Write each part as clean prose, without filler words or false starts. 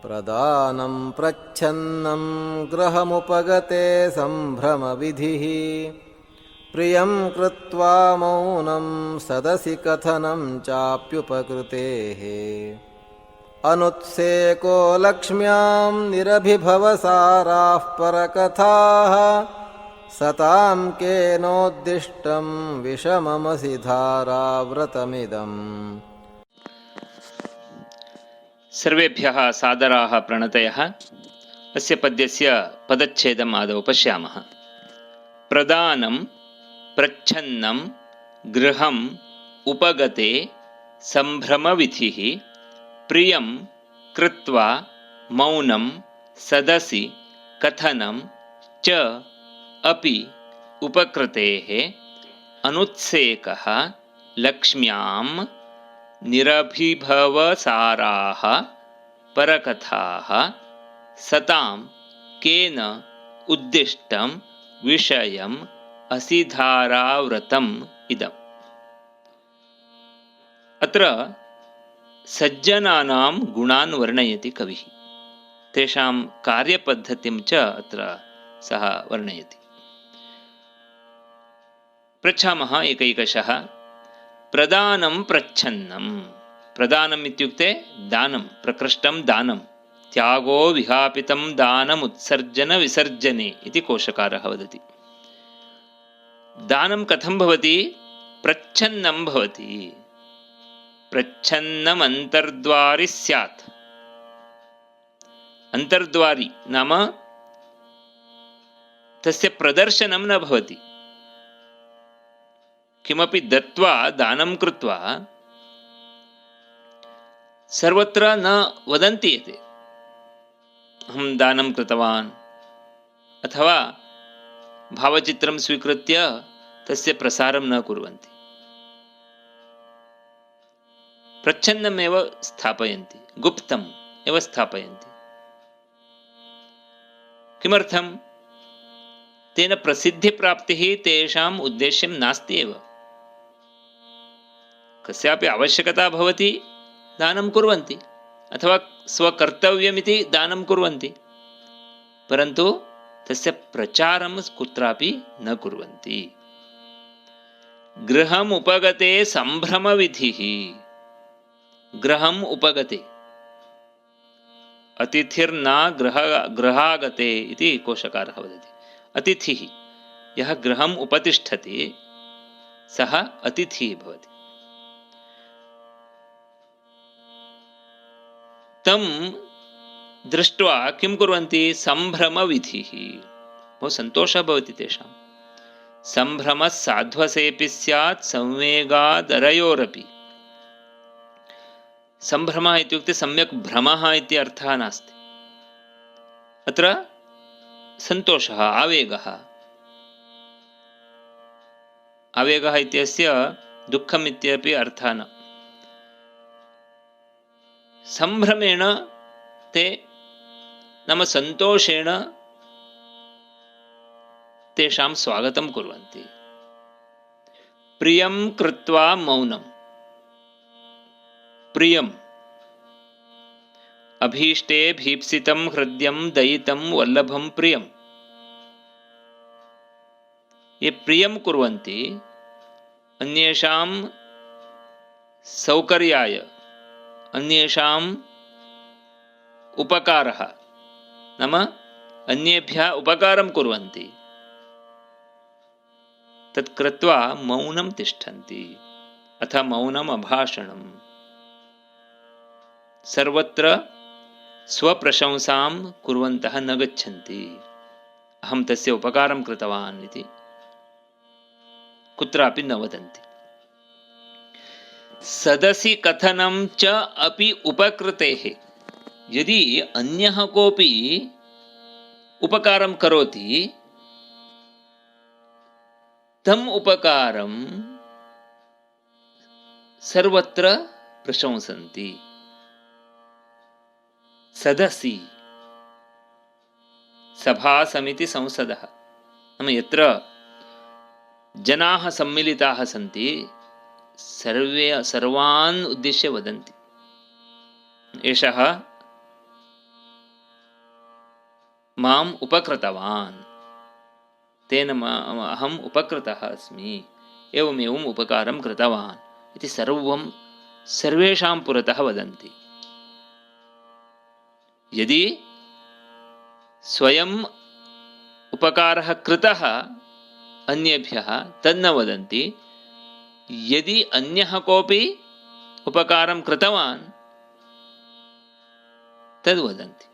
प्रदानं प्रच्छन्नं गृहमुपगते सम्भ्रमविधिः प्रियं कृत्वा मौनं सदसि कथनं चाप्युपकृतेः अनुत्सेको लक्ष्म्यां निरभिभवसाराः परकथाः सतां केनोद्दिष्टं विषममसि धाराव्रतमिदम्। सर्वेभ्यः सादराः प्रणतयः। अस्य पद्यस्य पदच्छेदम् आदौ पश्यामः। प्रदानं प्रच्छन्नं गृहम् उपगते सम्भ्रमविधिः प्रियं कृत्वा मौनं सदसि कथनं च अपि उपकृतेः अनुत्सेकः लक्ष्म्यां निरभिभवसाराः परकथाः सतां केन उद्दिष्टं विषयम् असिधाराव्रतम् इदम्। अत्र सज्जनानां गुणान् वर्णयति कविः, तेषां कार्यपद्धतिं च अत्र सः वर्णयति। पृच्छामः एकैकशः। प्रदानं प्रच्छन्नं। प्रदानम् इत्युक्ते दानं, प्रकृष्टं दानं, त्यागो विहापितं दानम् उत्सर्जन विसर्जने इति कोशकारः वदति। दानं कथं भवति? प्रच्छन्नं भवति। प्रच्छन्नम् अन्तर्द्वारि स्यात्। अन्तर्द्वारि नाम तस्य प्रदर्शनं न भवति। किमपि दत्वा दानं कृत्वा सर्वत्र न वदन्ति एते अहं दानं कृतवान्, अथवा भावचित्रं स्वीकृत्य तस्य प्रसारं न कुर्वन्ति। प्रच्छन्नमेव स्थापयन्ति, गुप्तम् एव स्थापयन्ति। किमर्थं? तेन प्रसिद्धिप्राप्तिः तेषाम् उद्देश्यं नास्ति एव। कस्यापि आवश्यकता भवति, दानं कुर्वन्ति, अथवा स्वकर्तव्यमिति दानं कुर्वन्ति, परन्तु तस्य प्रचारं कुत्रापि न कुर्वन्ति। गृहम् उपगते सम्भ्रमविधिः। गृहम् उपगते, अतिथिर्न गृहागते इति कोशकारः वदति। अतिथिः यः गृहम् उपतिष्ठति सः अतिथिः भवति। तं दृष्ट्वा किं कुर्वन्ति? सम्भ्रमविधिः। बहु सन्तोषः भवति तेषां। सम्भ्रमः साध्वसेऽपि स्यात् संवेगादरयोरपि। सम्भ्रमः इत्युक्ते सम्यक् भ्रमः इति अर्थः नास्ति। अत्र सन्तोषः, आवेगः। आवेगः इत्यस्य दुःखम् इत्यपि अर्थः न। सम्भ्रमेण ते नाम सन्तोषेण तेषां स्वागतं कुर्वन्ति। प्रियं कृत्वा मौनं। प्रियम् अभीष्टे भीप्सितं हृद्यं दयितं वल्लभं प्रियम्। ये प्रियं कुर्वन्ति, अन्येषां सौकर्याय, अन्येषाम् उपकारः नाम अन्येभ्यः उपकारं कुर्वन्ति, तत् कृत्वा मौनं तिष्ठन्ति, अथ मौनम् अभाषणम्। सर्वत्र स्वप्रशंसां कुर्वन्तः न गच्छन्ति। अहं तस्य उपकारं कृतवान् इति कुत्रापि न वदन्ति। सदसि कथनं च अपि उपकृतेः। यदि अन्यः कोऽपि उपकारं करोति, तम् उपकारं सर्वत्र प्रशंसन्ति। सदसि सभासमिति संसदः नाम यत्र जनाः सम्मिलिताः सन्ति, सर्वान् उद्दिश्य वदन्ति। एषः माम् उपकृतवान्, तेन अहम् उपकृतः अस्मि, एवमेवम् उपकारं कृतवान् इति सर्वं सर्वेषां पुरतः वदन्ति। यदि स्वयम् उपकारः कृतः अन्येभ्यः तन्न वदन्ति, यदि अन्यः कोऽपि उपकारं कृतवान् तद् वदन्ति।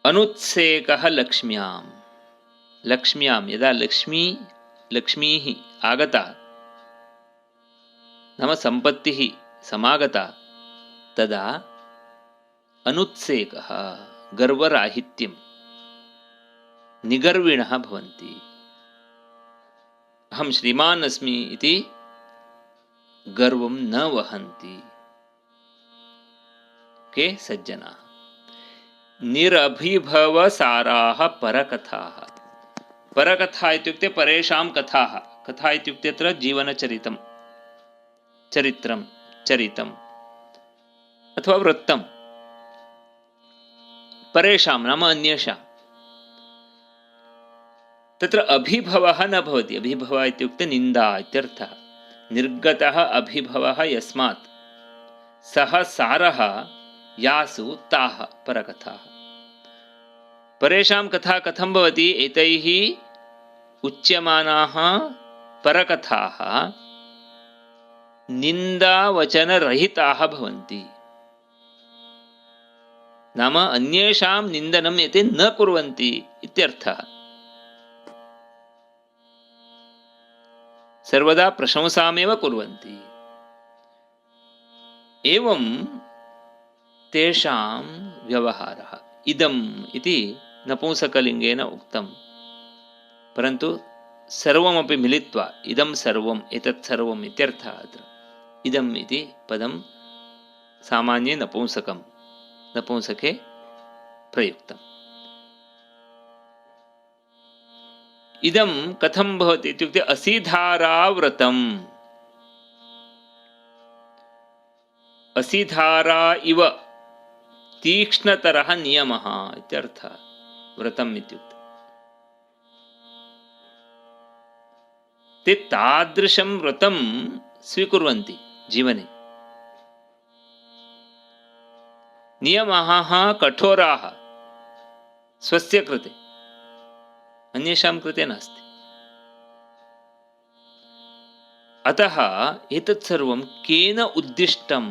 अनुत्सेकः लक्ष्म्यां, लक्ष्म्यां यदा लक्ष्मीः आगता नाम सम्पत्तिः समागता तदा अनुत्सेकः गर्वराहित्यं निगर्विणः भवन्ति। अहं श्रीमान् अस्मि इति गर्वं न वहन्ति के सज्जनाः। निरभिभवसाराः परकथाः, परकथा इत्युक्ते परेषां कथाः, कथा इत्युक्ते अत्र जीवनचरितं, चरित्रं, चरितम् अथवा वृत्तं, परेषां नाम अन्येषां। तत्र अभिभवः न भवति, अभिभवः इत्युक्ते निन्दा इत्यर्थः। निर्गतः अभिभवः यस्मात् सः सारः यासु ताः परकथाः। परेषां कथा कथं भवति? एतैः उच्यमानाः परकथाः निन्दावचनरहिताः भवन्ति, नाम अन्येषां निन्दनं एते न कुर्वन्ति इत्यर्थः। सर्वदा प्रशंसामेव कुर्वन्ति। एवं तेषां व्यवहारः। इदम् इति नपुंसकलिङ्गेन उक्तं, परन्तु सर्वमपि मिलित्वा इदं सर्वम्, एतत् सर्वम् इत्यर्थः। अत्र इदम् इति पदं सामान्ये नपुंसके प्रयुक्तम्। इदं कथं भवति इत्युक्ते असिधाराव्रतम्, असिधारा इव तीक्ष्णतरः नियमः इत्यर्थः। व्रतम् इत्युक्ते ते तादृशं व्रतं स्वीकुर्वन्ति जीवने। नियमाः कठोराः स्वस्य कृते, अन्येषां कृते नास्ति। अतः एतत् सर्वं केन उद्दिष्टं,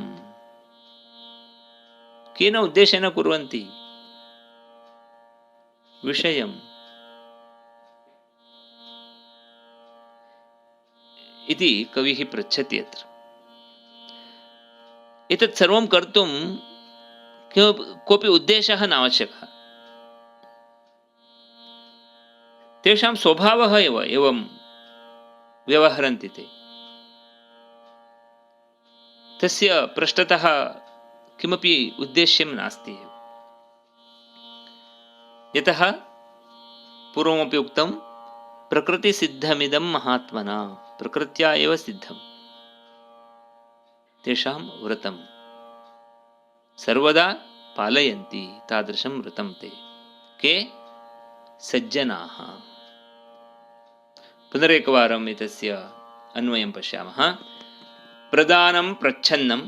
केन उद्देशेन कुर्वन्ति? विषयम् इति कविः पृच्छति अत्र। एतत् सर्वं कर्तुं कोऽपि उद्देशः नावश्यकः। तेषां स्वभावः एव एवं व्यवहरन्ति ते। तस्य पृष्ठतः किमपि उद्देश्यं नास्ति एव। यतः पूर्वमपि उक्तं, प्रकृतिसिद्धमिदं महात्मना, प्रकृत्या एव सिद्धं तेषां व्रतं। सर्वदा पालयन्ति तादृशं व्रतं ते के सज्जनाः। पुनरेकवारम् एतस्य अन्वयं पश्यामः। प्रदानं प्रच्छन्नं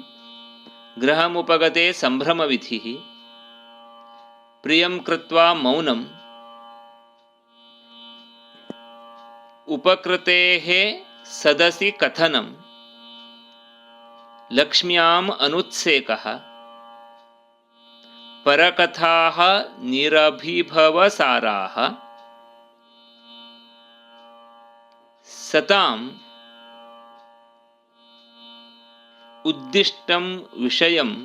गृहमुपगते सम्भ्रमविधिः, प्रियं कृत्वा मौनं उपकृतेः सदसि कथनं, लक्ष्म्याम् अनुत्सेकः परकथाः निरभिभवसाराः, सताम् उद्दिष्टं विषयम्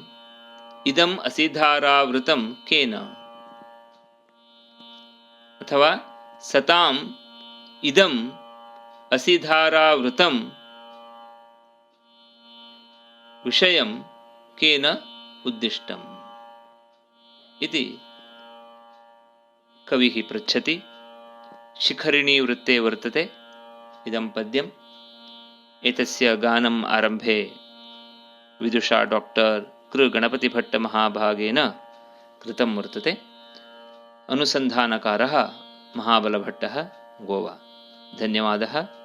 इदम् असिधारावृतं केन, अथवा सताम् इदम् असिधारावृतं विषयं केन उद्दिष्टम् इति कविः पृच्छति। शिखरिणी वृत्ते वर्तते इदं पद्यम्। एतस्य गानम् आरम्भे विदुषा डॉक्टर कृ गणपतिभट्टमहाभागेन कृतं वर्तते। अनुसन्धानकारः महाबलभट्टः, गोवा। धन्यवादः।